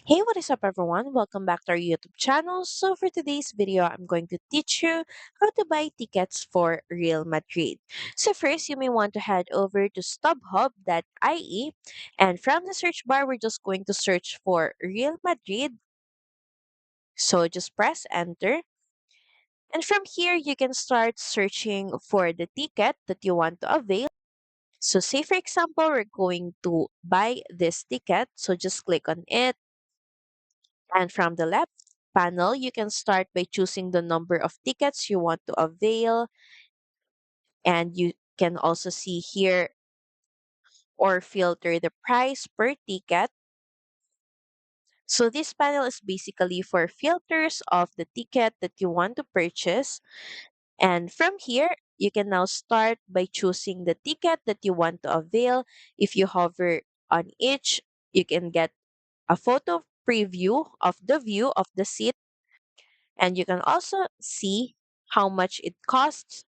Hey, what is up, everyone? Welcome back to our YouTube channel. So, for today's video, I'm going to teach you how to buy tickets for Real Madrid. So, first, you may want to head over to stubhub.ie, and from the search bar, we're just going to search for Real Madrid. So, just press enter. And from here, you can start searching for the ticket that you want to avail. So, say for example, we're going to buy this ticket. So, just click on it. And from the left panel, you can start by choosing the number of tickets you want to avail. And you can also see here or filter the price per ticket. So this panel is basically for filters of the ticket that you want to purchase. And from here, you can now start by choosing the ticket that you want to avail. If you hover on each, you can get a photo preview of the view of the seat. And you can also see how much it costs.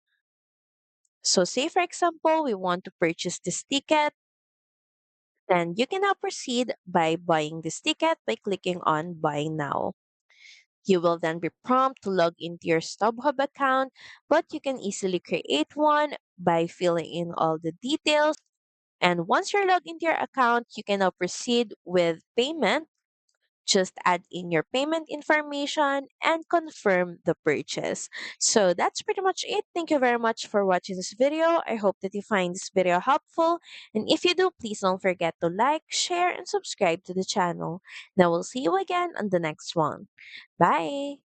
So say for example, we want to purchase this ticket, then you can now proceed by buying this ticket by clicking on buy now. You will then be prompted to log into your StubHub account, but you can easily create one by filling in all the details. And once you're logged into your account, you can now proceed with payment. Just add in your payment information and confirm the purchase. So that's pretty much it. Thank you very much for watching this video. I hope that you find this video helpful. And if you do, please don't forget to like, share, and subscribe to the channel. Now we'll see you again on the next one. Bye.